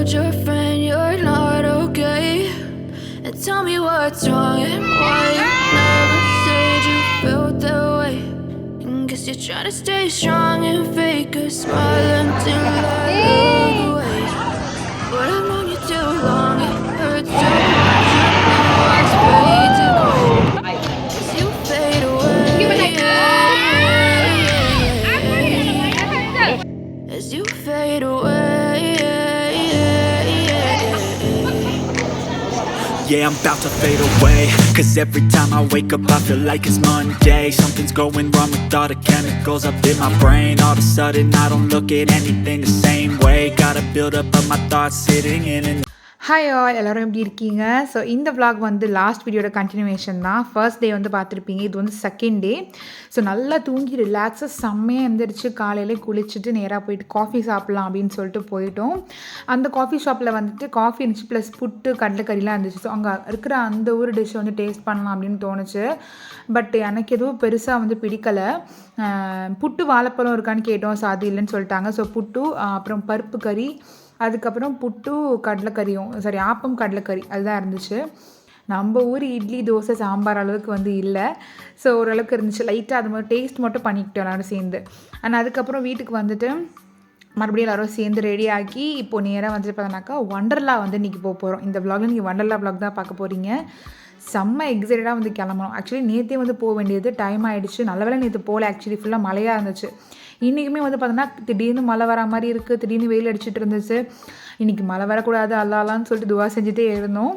told your friend you're not okay, and tell me what's wrong and why you never said you felt that way. And guess you're trying to stay strong and fake a smile until I look away. But I've known you too long, it hurts too much. Your eyes fade to gray as you fade away. As you fade away. Yeah, I'm about to fade away, cause every time I wake up I feel like it's Monday. Something's going wrong with all the chemicals up in my brain. All of a sudden I don't look at anything the same way. Gotta build up of my thoughts sitting in and hi all எல்லோரும் எப்படி இருக்கீங்க? So இந்த vlog வந்து last வீடியோட continuation தான். First day வந்து பார்த்துருப்பீங்க, இது வந்து செகண்ட் டே. ஸோ நல்லா தூங்கி ரிலாக்ஸாக செம்மையாக எழுந்திரிச்சு காலையிலே குளிச்சுட்டு நேராக போயிட்டு காஃபி சாப்பிட்லாம் அப்படின்னு சொல்லிட்டு போயிட்டோம். அந்த காஃபி ஷாப்பில் வந்துட்டு காஃபி இருந்துச்சு, ப்ளஸ் புட்டு கடலைக்கறிலாம் இருந்துச்சு. ஸோ அங்கே இருக்கிற அந்த ஒரு டிஷ்ஷை வந்து டேஸ்ட் பண்ணலாம் அப்படின்னு தோணுச்சு. பட் எனக்கு எதுவும் பெருசாக வந்து பிடிக்கலை. புட்டு வாழைப்பழம் இருக்கான்னு கேட்டோம், ஸோ அது இல்லைன்னு சொல்லிட்டாங்க. ஸோ புட்டு, அப்புறம் பருப்பு கறி, அதுக்கப்புறம் புட்டு கடலைக்கறியும் ஆப்பம் கடலைக்கறி அதுதான் இருந்துச்சு. நம்ம ஊர் இட்லி தோசை சாம்பார் அளவுக்கு வந்து இல்லை. ஸோ ஓரளவுக்கு இருந்துச்சு. லைட்டாக அது மாதிரி டேஸ்ட் மட்டும் பண்ணிக்கிட்டோம் எல்லோரும் சேர்ந்து. அண்ட் அதுக்கப்புறம் வீட்டுக்கு வந்துட்டு மறுபடியும் எல்லோரும் சேர்ந்து ரெடி ஆக்கி இப்போது நேராக வந்துட்டு பார்த்தோன்னாக்கா ஒண்டர்லா வந்து இன்றைக்கி போகிறோம். இந்த விலாகில் நீங்கள் ஒண்டர்லா விலாக் தான் பார்க்க போகிறீங்க. செம்ம எக்ஸைட்டடாக வந்து கிளம்பணும். ஆக்சுவலி நேற்றே வந்து போக வேண்டியது, டைம் ஆகிடுச்சு. நல்ல வேளை நேற்று போகல. ஆக்சுவலி ஃபுல்லாக மழையாக இருந்துச்சு. இன்றைக்குமே வந்து பார்த்தோன்னா திடீர்னு மழை வர மாதிரி இருக்குது, திடீர்னு வெயில் அடிச்சுட்டு இருந்துச்சு. இன்றைக்கி மழை வரக்கூடாது அல்லாலான்னு சொல்லிட்டு துவா செஞ்சுட்டே இருந்தோம்.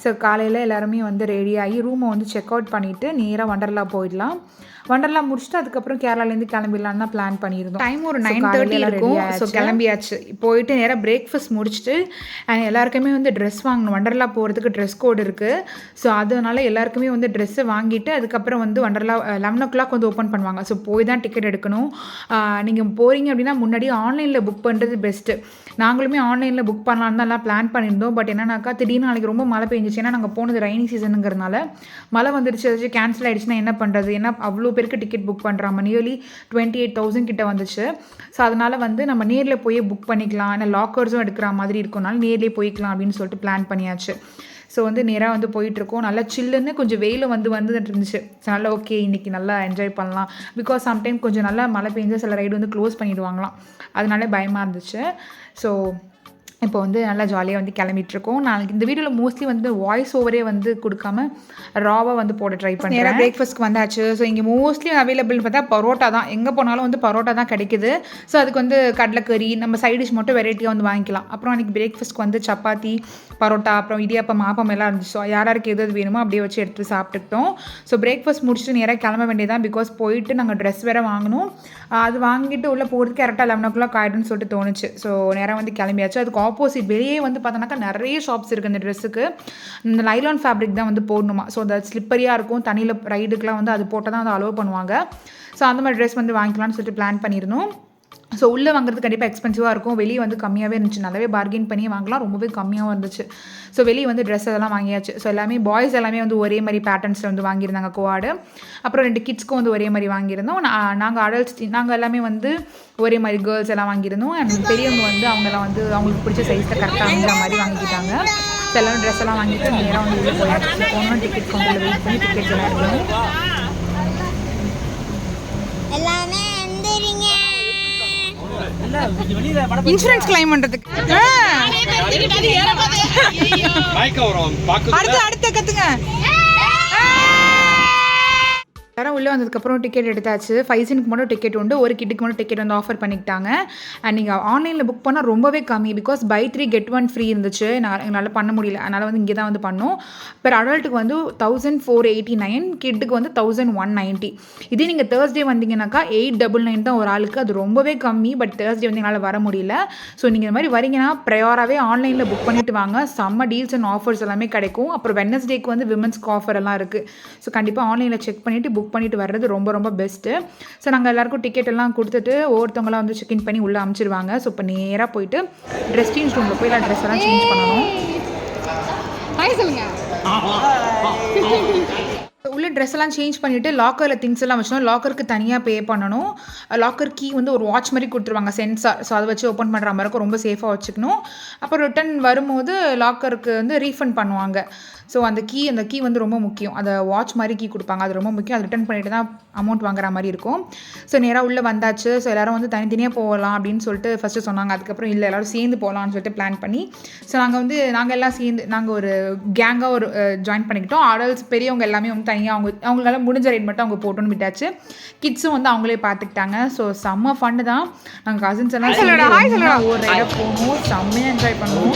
ஸோ காலையில் எல்லாருமே வந்து ரெடி ஆகி ரூமை வந்து செக் அவுட் பண்ணிவிட்டு நேராக ஒண்டர்லா போயிடலாம். ஒண்டர்லா முடிச்சுட்டு அதுக்கப்புறம் கேரளாலேருந்து கிளம்பிடலான்னு தான் பிளான் பண்ணியிருந்தோம். டைம் ஒரு 9:30 இருக்கும். ஸோ கிளம்பியாச்சு. போயிட்டு நேராக பிரேக்ஃபாஸ்ட் முடிச்சுட்டு எல்லாருக்குமே வந்து ட்ரெஸ் வாங்கணும். ஒண்டர்லா போகிறதுக்கு ட்ரெஸ் கோடு இருக்குது. ஸோ அதனால எல்லாருக்குமே வந்து ட்ரெஸ்ஸை வாங்கிட்டு அதுக்கப்புறம் வந்து ஒண்டர்லா 11 o'clock வந்து ஓப்பன் பண்ணுவாங்க. ஸோ போய் தான் டிக்கெட் எடுக்கணும். நீங்கள் போகிறீங்க அப்படின்னா முன்னாடி ஆன்லைனில் புக் பண்ணுறது பெஸ்ட்டு. நாங்களுமே ஆன்லைனில் புக் பண்ணலான்னு தான் எல்லாம் பிளான் பண்ணியிருந்தோம். பட் என்னன்னாக்கா திடீர்னு நாளைக்கு ரொம்ப மழை பெஞ்சிச்சு. ஏன்னா நாங்கள் போனது ரெய்னி சீசனுங்கிறதுனால மழை வந்துடுச்சு. ஏதாச்சும் கேன்சல் ஆகிடுச்சுன்னா என்ன பண்ணுறது? ஏன்னா அவ்வளோ பேருக்கு டிக்கெட் புக் பண்ணுறாங்க. நியர்லி 28,000 கிட்ட வந்துச்சு. ஸோ அதனால் வந்து நம்ம நேரில் போய் புக் பண்ணிக்கலாம். ஏன்னா லாக்கர்ஸும் எடுக்கிற மாதிரி இருக்கனால நேர்லேயே போய்க்கலாம் அப்படின்னு சொல்லிட்டு பிளான் பண்ணியாச்சு. ஸோ வந்து நேராக வந்து போயிட்டுருக்கோம். நல்லா சில்லுன்னு கொஞ்சம் வெயில் வந்துட்டு இருந்துச்சு. ஸோ நல்லா ஓகே இன்றைக்கி நல்லா என்ஜாய் பண்ணலாம். பிகாஸ் சம்டைம் கொஞ்சம் நல்லா மழை பெஞ்சு சில ரைடு வந்து க்ளோஸ் பண்ணிவிடுவாங்களாம். அதனால பயமாக இருந்துச்சு. ஸோ இப்போ வந்து நல்லா ஜாலியாக வந்து கிளம்பிட்டுருக்கோம். நாளைக்கு இந்த வீடியோவில் மோஸ்ட்லி வந்து வாய்ஸ் ஓவரே வந்து கொடுக்காம ராவாக வந்து போட ட்ரை பண்ணேன். நேராக பிரேக்ஃபாஸ்ட்க்கு வந்தாச்சு. ஸோ இங்கே மோஸ்ட்லி அவைலபிள்னு பார்த்தா பரோட்டா தான். எங்கே போனாலும் வந்து பரோட்டா தான் கிடைக்குது. ஸோ அதுக்கு வந்து கடலைக்கறி நம்ம சைட் டிஷ் மட்டும் வெரைட்டியாக வந்து வாங்கிக்கலாம். அப்புறம் அன்றைக்கி பிரேக்ஃபாஸ்ட்க்கு வந்து சப்பாத்தி, பரோட்டா, அப்புறம் இடியாப்பம், ஆப்பம் எல்லாம் இருந்துச்சு. ஸோ யாருக்கு எது வேணுமோ அப்படியே வச்சு எடுத்து சாப்பிட்டுக்கிட்டோம். ஸோ பிரேக்ஃபாஸ்ட் முடிச்சுட்டு நேராக கிளம்ப வேண்டியதான். பிகாஸ் போயிட்டு நாங்கள் ட்ரெஸ் வேறு வாங்கணும். அது வாங்கிட்டு உள்ளே போகிறதுக்கு கரெக்டாக 11 o'clock ஆகிடும்னு சொல்லிட்டு தோணுச்சு. ஸோ நேராக வந்து கிளம்பியாச்சு. அதுக்கு ஆப்போசிட் வெளியே வந்து பார்த்தோன்னாக்கா நிறைய ஷாப்ஸ் இருக்குது. இந்த ட்ரெஸ்ஸுக்கு இந்த லைலான் ஃபேப்ரிக் தான் வந்து போடணுமா. ஸோ அந்த ஸ்லிப்பரியாக இருக்கும். தண்ணியில் ரைடுக்கெலாம் வந்து அது போட்டால் தான் வந்து அலோவ் பண்ணுவாங்க. ஸோ அந்த மாதிரி ட்ரெஸ் வந்து வாங்கிக்கலாம்னு சொல்லிட்டு பிளான் பண்ணியிருந்தோம். ஸோ உள்ளே வாங்குறது கண்டிப்பாக எக்ஸ்பென்சிவாக இருக்கும். வெளியே வந்து கம்மியாகவே இருந்துச்சு. நல்லாவே பார்கெயின் பண்ணி வாங்கலாம். ரொம்பவே கம்மியாகவும் இருந்துச்சு. ஸோ வெளியே வந்து ட்ரெஸ் அதெல்லாம் வாங்கியாச்சு. ஸோ எல்லாமே பாய்ஸ் எல்லாமே வந்து ஒரே மாதிரி பேட்டர்ன்ஸில் வந்து வாங்கியிருந்தாங்க கோஆடு. அப்புறம் 2 கிட்ஸ்க்கும் வந்து ஒரே மாதிரி வாங்கியிருந்தோம். நாங்கள் அடல்ட்ஸ் நாங்கள் எல்லாமே வந்து ஒரே மாதிரி கேர்ள்ஸ் எல்லாம் வாங்கியிருந்தோம். அண்ட் பெரியவங்க வந்து அவங்கெல்லாம் வந்து அவங்களுக்கு பிடிச்ச சைஸில் கரெக்டாக வாங்குற மாதிரி வாங்கிக்கிட்டாங்க. ஸோ எல்லோரும் ட்ரெஸ் எல்லாம் வாங்கிட்டு நேராக வந்து உள்ளே போயாச்சு. போனோம் டிக்கெட் கவுண்டரில் வெயிட் பண்ணி டிக்கெட்ஸ் எல்லாம் எடுக்கணும். இன்சூரன்ஸ் கிளைம் பண்றதுக்கு அடுத்த கத்துங்க. எல்லாரும் உள்ளே வந்ததுக்கப்புறம் டிக்கெட் எடுத்தாச்சு. 5 cents மட்டும் டிக்கெட் உண்டு. ஒரு கிட்டுக்கு மட்டும் டிக்கெட் வந்து ஆஃபர் பண்ணிக்கிட்டாங்க. அண்ட் நீங்கள் ஆன்லைனில் புக் பண்ணால் ரொம்பவே கம்மி. பிகாஸ் பை 3 get 1 ஃப்ரீ இருந்துச்சு. என்னால் பண்ண முடியல. அதனால் வந்து இங்கே தான் வந்து பண்ணோம். பெர் அடல்ட்டுக்கு வந்து 1489, கிட்டுக்கு வந்து 1190. இதே நீங்கள் தேர்ஸ்டே வந்தீங்கன்னாக்கா 899 தான் ஒரு ஆளுக்கு. அது ரொம்பவே கம்மி. பட் தேர்ஸ்டே வந்து எங்களால் வர முடியல. ஸோ நீங்கள் இந்த மாதிரி வரீங்கன்னா ப்ரையாராகவே ஆன்லைனில் புக் பண்ணிவிட்டு வாங்க. செம்ம டீல்ஸ் அண்ட் ஆஃபர்ஸ் எல்லாமே கிடைக்கும். அப்புறம் வெட்னஸ்டேக்கு வந்து விமன்ஸ்க்கு ஆஃபர் எல்லாம் இருக்குது. ஸோ கண்டிப்பாக ஆன்லைனில் செக் பண்ணிவிட்டு புக் பண்ணிட்டு வர்றது ரொம்ப ரொம்ப பெஸ்ட்டு. ஸோ நாங்கள் எல்லாருக்கும் டிக்கெட் எல்லாம் கொடுத்துட்டு ஒவ்வொருத்தவங்களாம் வந்து செக்இன் பண்ணி உள்ளே அனுப்பிச்சிடுவாங்க. ஸோ இப்போ நேராக போயிட்டு ட்ரெஸ் சேஞ்ச் ரூமில் போய் ட்ரெஸ் எல்லாம் சேஞ்ச் பண்ணணும். உள்ள ட்ரெஸ் எல்லாம் சேஞ்ச் பண்ணிவிட்டு லாக்கரில் திங்ஸ் எல்லாம் வச்சோம். லாக்கருக்கு தனியாக பே பண்ணணும். லாக்கர் கீ வந்து ஒரு வாட்ச் மாதிரி கொடுத்துருவாங்க, சென்சார். ஸோ அதை வச்சு ஓப்பன் பண்ணுற மாதிரி இருக்கும், ரொம்ப சேஃபாக வச்சுக்கணும். அப்புறம் ரிட்டன் வரும்போது லாக்கருக்கு வந்து ரீஃபண்ட் பண்ணுவாங்க. ஸோ அந்த கீ வந்து ரொம்ப முக்கியம். அந்த வாட்ச் மாதிரி கீ கொடுப்பாங்க, அது ரொம்ப முக்கியம். அது ரிட்டன் பண்ணிட்டு தான் அமௌண்ட் வாங்குற மாதிரி இருக்கும். ஸோ நேராக உள்ளே வந்தாச்சு. ஸோ எல்லோரும் வந்து தனித்தனியாக போகலாம் அப்படின்னு சொல்லிட்டு ஃபஸ்ட்டு சொன்னாங்க. அதுக்கப்புறம் இல்லை எல்லோரும் சேர்ந்து போகலான்னு சொல்லிட்டு பிளான் பண்ணி, ஸோ நாங்கள் எல்லாம் சேர்ந்து நாங்கள் ஒரு கேங்காக ஒரு ஜாயின் பண்ணிக்கிட்டோம். ஆடல்ஸ் பெரியவங்க எல்லாமே வந்து தனியாக அவங்களால முடிஞ்ச ரைட் மட்டும் அவங்க போட்டோன்னு விட்டாச்சு. கிட்ஸும் வந்து அவங்களே பார்த்துக்கிட்டாங்க. ஸோ செம்ம ஃபன்னு தான். நாங்கள் கசின்ஸ் எல்லாம் ஒரு ரைடாக போகணும், செம்மையாக என்ஜாய் பண்ணுவோம்.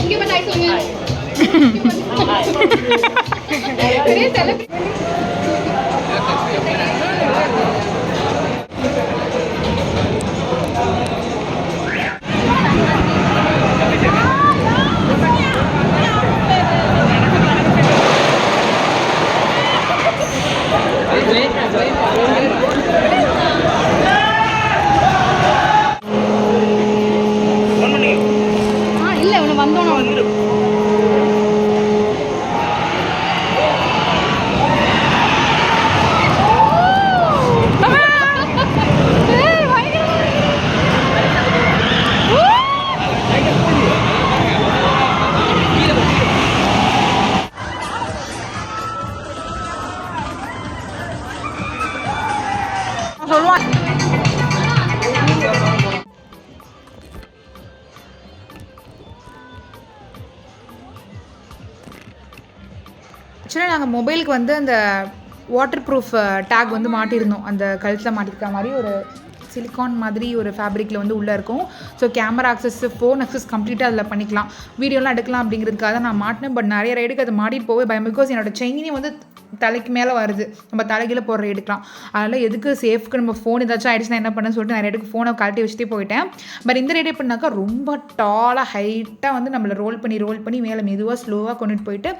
இல்லை இவனை வந்தோன்னு வந்துடும். சொல்லுவான். ஆக்சுவலாக நாங்கள் மொபைலுக்கு வந்து அந்த வாட்டர் ப்ரூஃப் டேக் வந்து மாட்டியிருந்தோம். அந்த கழுத்தில் மாட்டிருக்க மாதிரி ஒரு சிலிக்கான் மாதிரி ஒரு ஃபேப்ரிக்கில் வந்து உள்ளே இருக்கும். So camera access, phone access கம்ப்ளீட்டாக அதில் பண்ணிக்கலாம், வீடியோலாம் எடுக்கலாம் அப்படிங்கிறதுக்காக தான் நான் மாட்டினேன். பட் நிறைய ரைடுக்கு அது மாட்டிட்டு போவே பயம். பிகாஸ் என்னோடய செயினே வந்து தலைக்கு மேலே வருது, நம்ம தலைகீழ போடுற எடுக்கலாம். அதனால் எதுக்கு சேஃப்க்கு நம்ம ஃபோன் ஏதாச்சும் ஆகிடுச்சுன்னா என்ன பண்ணுன்னு சொல்லிட்டு நிறைய இடத்துக்கு ஃபோனை கழட்டி வச்சுட்டே போயிட்டேன். பட் இந்த ரைடு எப்படின்னாக்கா ரொம்ப டாலாக ஹைட்டாக வந்து நம்மளை ரோல் பண்ணி மேலே மெதுவாக ஸ்லோவாக கொண்டுட்டு போயிட்டு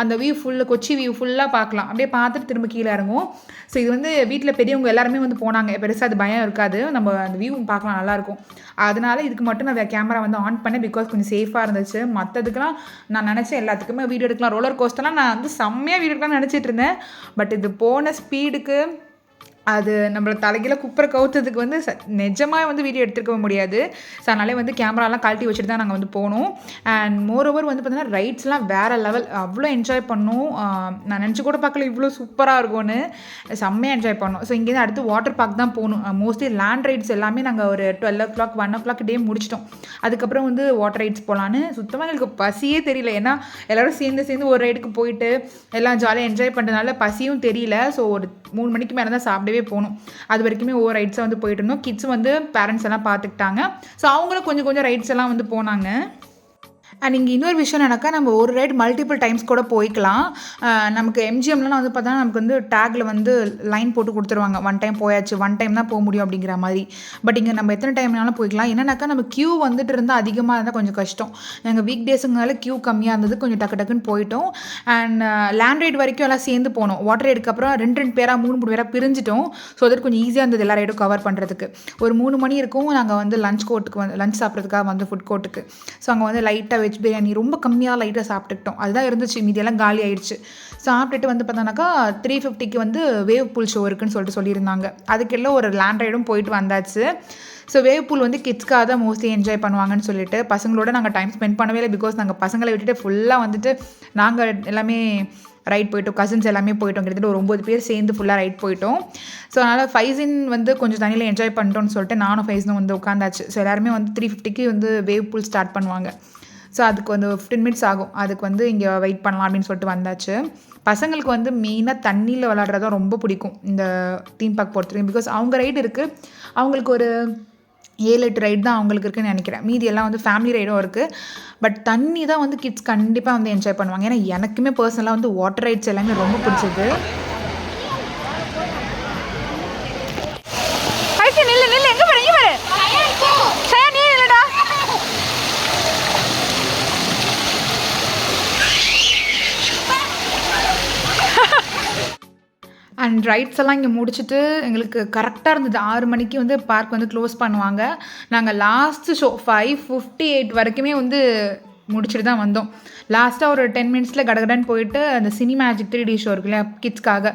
அந்த வியூ கொச்சி வியூ ஃபுல்லாக பார்க்கலாம். அப்படியே பார்த்துட்டு திரும்ப கீழே இறங்கும். ஸோ இது வந்து வீட்டில் பெரியவங்க எல்லாருமே வந்து போனாங்க. பெருசாக அது பயம் இருக்காது, நம்ம அந்த வியூ பார்க்கலாம், நல்லாயிருக்கும். அதனால இதுக்கு மட்டும் நான் கேமரா வந்து ஆன் பண்ணேன். பிகாஸ் கொஞ்சம் சேஃபாக இருந்துச்சு. மற்றதுக்கெலாம் நான் நினச்சேன் எல்லாத்துக்குமே வீடியோ எடுக்கலாம், ரோலர் கோஸ்டர்லாம் நான் வந்து செம்மையாக வீடியோ எடுக்கலாம்னு நினச்சிட்டு இருந்தேன். பட் இது போன ஸ்பீடுக்கு அது நம்மளை தலைகீழ குப்புற கவுத்ததுக்கு வந்து நிஜமாக வந்து வீடியோ எடுத்துருக்க முடியாது. ஸோ அதனாலே வந்து கேமராலாம் கழட்டி வச்சுட்டு தான் நாங்கள் வந்து போனோம். அண்ட் மோரோவர் வந்து பார்த்தீங்கன்னா ரைட்ஸ்லாம் வேறு லெவல், அவ்வளோ என்ஜாய் பண்ணோம். நான் நினச்சி கூட பார்க்கல இவ்வளோ சூப்பராக இருக்கும்னு, செம்மையாக என்ஜாய் பண்ணோம். ஸோ இங்கேருந்து அடுத்து வாட்டர் பார்க் தான் போகணும். மோஸ்ட்லி லேண்ட் ரைட்ஸ் எல்லாமே நாங்கள் ஒரு 12 o'clock 1 o'clock டே முடிச்சிட்டோம். அதுக்கப்புறம் வந்து வாட்டர் ரைட்ஸ் போகலான்னு சுத்தமாக எங்களுக்கு பசியே தெரியல. ஏன்னா எல்லோரும் சேர்ந்து ஒரு ரைடுக்கு போயிட்டு எல்லாம் ஜாலியாக என்ஜாய் பண்ணுறதுனால பசியும் தெரியல. ஸோ ஒரு 3 மணிக்கு மேலே தான் சாப்பிடவே போகணும். அது வரைக்குமே ஒவ்வொரு ரைட்ஸாக வந்து போயிட்டு இருந்தோம். கிட்ஸ் வந்து பேரண்ட்ஸ் எல்லாம் பார்த்துக்கிட்டாங்க. ஸோ அவங்களும் கொஞ்சம் ரைட்ஸ் எல்லாம் வந்து போனாங்க. அண்ட் இங்கே இன்னொரு விஷயம் என்னக்கா, நம்ம ஒரு ரைட் மல்டிபிள் டைம்ஸ் கூட போய்க்கலாம். நமக்கு எம்ஜிஎம்லாம் வந்து பார்த்தா நமக்கு வந்து டேக்கில் வந்து லைன் போட்டு கொடுத்துருவாங்க, 1 டைம் போயாச்சு, 1 டைம் தான் போக முடியும் அப்படிங்கிற மாதிரி. பட் இங்கே நம்ம எத்தனை டைம்னாலும் போய்க்கலாம். என்னன்னாக்கா நம்ம க்யூ வந்துட்டு இருந்தால் அதிகமாக இருந்தால் கொஞ்சம் கஷ்டம். நாங்கள் வீக் டேஸுங்கனால க்யூ கம்மியாக இருந்தது, கொஞ்சம் டக்குன்னு போயிட்டோம். அண்ட் லேண்ட் ரைடு வரைக்கும் எல்லாம் சேர்ந்து போனோம். வாட்டர் ரைடுக்கு அப்புறம் 2 பேராக 3 பேராக பிரிஞ்சிட்டோம். ஸோ அது கொஞ்சம் ஈஸியாக இருந்தது எல்லா ரைடும் கவர் பண்ணுறதுக்கு. ஒரு 3 மணி இருக்கும், நாங்கள் வந்து லஞ்ச் சாப்பிட்றதுக்காக வந்து ஃபுட் கோர்ட்டுக்கு. ஸோ அங்கே வந்து லைட்டாக வெஜ் பிரியாணி ரொம்ப கம்மியாக லைட்டாக சாப்பிட்டுக்கிட்டோம். அதுதான் இருந்துச்சு, மீதியெல்லாம் காலி ஆயிடுச்சு. சாப்பிட்டுட்டு வந்து பார்த்தோன்னாக்கா 350க்கு வந்து வேவ் பூல் ஷோ இருக்குன்னு சொல்லியிருந்தாங்க. அதுக்கெல்லாம் ஒரு லேண்ட் ரைடும் போயிட்டு வந்தாச்சு. ஸோ வேவ் பூல் வந்து கிட்ஸ்க்காக தான் மோஸ்ட்லி என்ஜாய் பண்ணுவாங்கன்னு சொல்லிட்டு பசங்களோட நாங்கள் டைம் ஸ்பெண்ட் பண்ணவே இல்லை. பிகாஸ் நாங்கள் பசங்களை விட்டுட்டு ஃபுல்லாக வந்துட்டு நாங்கள் எல்லாமே ரைட் போயிட்டோம். கசின்ஸ் எல்லாமே போயிட்டோம். கிட்டத்தட்ட ஒரு 9 பேர் சேர்ந்து ஃபுல்லாக ரைட் போயிட்டோம். ஸோ அதனால் ஃபைசின் வந்து கொஞ்சம் தண்ணியில் என்ஜாய் பண்ணிட்டோன்னு சொல்லிட்டு நானும் ஃபைஸும் வந்து உட்காந்தாச்சு. ஸோ எல்லாருமே வந்து 350க்கு வந்து வேவ் பூல் ஸ்டார்ட் பண்ணுவாங்க. ஸோ அதுக்கு வந்து 15 minutes ஆகும். அதுக்கு வந்து இங்கே வெயிட் பண்ணலாம் அப்படின்னு சொல்லிட்டு வந்தாச்சு. பசங்களுக்கு வந்து மெயினாக தண்ணியில் விளாட்றது தான் ரொம்ப பிடிக்கும் இந்த தீம் பார்க் பொறுத்தவரைக்கும். பிகாஸ் அவங்க ரைடு இருக்குது, அவங்களுக்கு ஒரு 7-8 ரைடு தான் அவங்களுக்கு இருக்குன்னு நினைக்கிறேன். மீதி எல்லாம் வந்து ஃபேமிலி ரைடும் இருக்குது. பட் தண்ணி தான் வந்து கிட்ஸ் கண்டிப்பாக வந்து என்ஜாய் பண்ணுவாங்க. ஏன்னா எனக்குமே பர்சனலாக வந்து வாட்டர் ரைட்ஸ் எல்லாமே ரொம்ப பிடிச்சது. அண்ட் ரைட்ஸ் எல்லாம் இங்கே முடிச்சுட்டு எங்களுக்கு கரெக்டாக இருந்தது. 6 மணிக்கு வந்து பார்க் வந்து க்ளோஸ் பண்ணுவாங்க. நாங்கள் லாஸ்ட்டு ஷோ 5:58 வரைக்குமே வந்து முடிச்சுட்டு தான் வந்தோம். லாஸ்ட்டாக ஒரு 10 minutes கடகடன்னு போயிட்டு அந்த சினி மேஜிக் 3D ஷோ இருக்குல்ல கிட்ஸ்க்காக,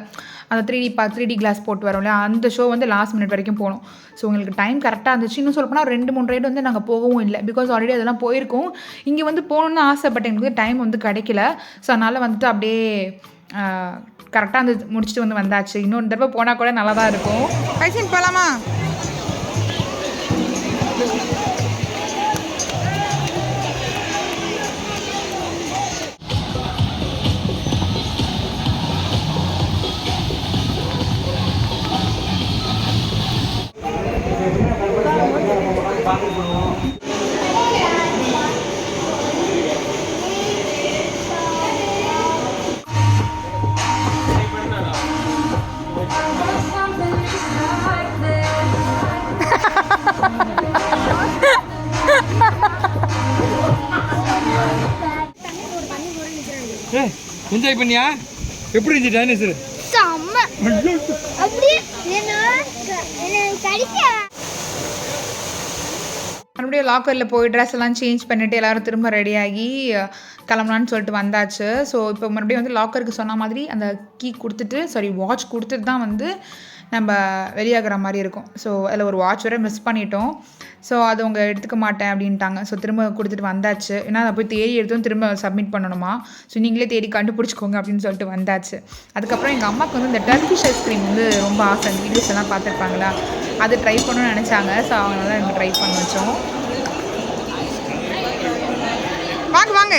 அந்த 3D கிளாஸ் போட்டு வரோம் இல்லையா, அந்த ஷோ வந்து லாஸ்ட் மினிட் வரைக்கும் போனோம். ஸோ உங்களுக்கு டைம் கரெக்டாக இருந்துச்சு. இன்னும் சொல்ல போனால் 2-3 ரைடு வந்து நாங்கள் போகவும் இல்லை, பிகாஸ் ஆல்ரெடி அதெல்லாம் போயிருக்கோம். இங்கே வந்து போகணுன்னு ஆசைப்பட்டேன், எங்களுக்கு டைம் வந்து கிடைக்கல. ஸோ அதனால் வந்துட்டு அப்படியே கரெக்டாக அந்த முடிச்சுட்டு வந்து வந்தாச்சு. இன்னொரு தடவை போனால் கூட நல்லா தான் இருக்கும். ஐசின் போகலாமா? என்ஜாய் பண்ணியா? எப்படி இருந்துச்சு டைனோசர்? செம்ம. அப்படியே மறுபடியும் லாக்கரில் போய் ட்ரெஸ் எல்லாம் சேஞ்ச் பண்ணிவிட்டு எல்லோரும் திரும்ப ரெடியாகி கிளம்பலான்னு சொல்லிட்டு வந்தாச்சு. ஸோ இப்போ மறுபடியும் வந்து லாக்கருக்கு சொன்ன மாதிரி அந்த கீ கொடுத்துட்டு வாட்ச் கொடுத்துட்டு தான் வந்து நம்ம வெளியாகிற மாதிரி இருக்கும். ஸோ அதில் ஒரு வாட்ச் வரை மிஸ் பண்ணிட்டோம். ஸோ அது அவங்க எடுத்துக்க மாட்டேன் அப்படின்ட்டாங்க. ஸோ திரும்ப கொடுத்துட்டு வந்தாச்சு. ஏன்னா அதை போய் தேடி எடுத்தும் திரும்ப சப்மிட் பண்ணணுமா. ஸோ நீங்களே தேடி கண்டுபிடிச்சிக்கோங்க அப்படின்னு சொல்லிட்டு வந்தாச்சு. அதுக்கப்புறம் எங்கள் அம்மாவுக்கு வந்து இந்த டர்க்கிஷ் ஐஸ்கிரீம் வந்து ரொம்ப ஆசை. அந்த வீடியோஸ் எல்லாம் பார்த்துருப்பாங்களா, அது ட்ரை பண்ணணும்னு நினச்சாங்க. ஸோ அவங்களால எனக்கு ட்ரை பண்ண வச்சோம். வாங்க வாங்க.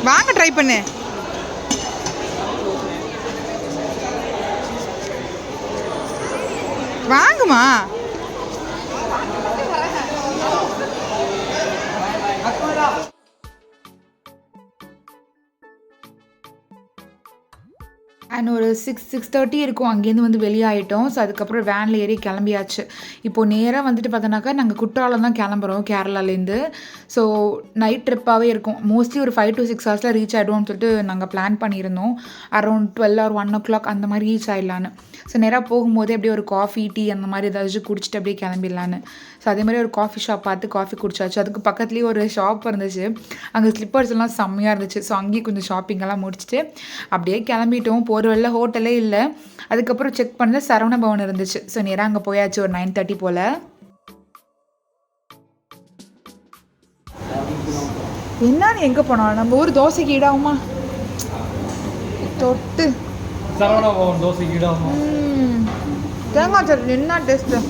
வாங்க ட்ரை பண்ணு. வாங்கம்மா. அண்ட் ஒரு 6:30 இருக்கும். அங்கேருந்து வந்து வெளியாகிட்டோம். ஸோ அதுக்கப்புறம் வேனில் ஏறி கிளம்பியாச்சு. இப்போது நேராக வந்துட்டு பார்த்தோன்னாக்கா நாங்கள் குற்றாலம் தான் கிளம்புறோம் கேரளாலேருந்து. ஸோ நைட் ட்ரிப்பாகவே இருக்கும். மோஸ்ட்லி ஒரு 5 to 6 ஹவர்ஸில் ரீச் ஆகிடுவோம்னு சொல்லிட்டு நாங்கள் பிளான் பண்ணியிருந்தோம். அரௌண்ட் 12 or 1 o'clock அந்த மாதிரி ரீச் ஆகிடலான்னு. ஸோ நேராக போகும்போதே அப்படியே ஒரு காஃபி டீ அந்த மாதிரி ஏதாச்சும் குடிச்சிட்டு அப்படியே கிளம்பிடலான்னு. ஸோ அதே மாதிரி ஒரு காஃபி ஷாப் பார்த்து காஃபி குடிச்சாச்சு. அதுக்கு பக்கத்துலேயே ஒரு ஷாப் இருந்துச்சு. அங்கே ஸ்லிப்பர்ஸ் எல்லாம் செம்மையாக இருந்துச்சு. ஸோ அங்கேயும் கொஞ்சம் ஷாப்பிங்கெல்லாம் முடிச்சுட்டு அப்படியே கிளம்பிட்டோம். போகிற வழியில் ஹோட்டலே இல்லை. அதுக்கப்புறம் செக் பண்ண சரவண பவன் இருந்துச்சு. ஸோ நேராக அங்கே போயாச்சு ஒரு 9:30 போல். என்னன்னு எங்கே போனோம்? நம்ம ஊர் தோசைக்கு ஈடாகுமா? தொட்டு சரவண பவன் தோசைக்கு ஈடாகுமா? தேங்காய் சட்னி என்ன டேஸ்ட்டு.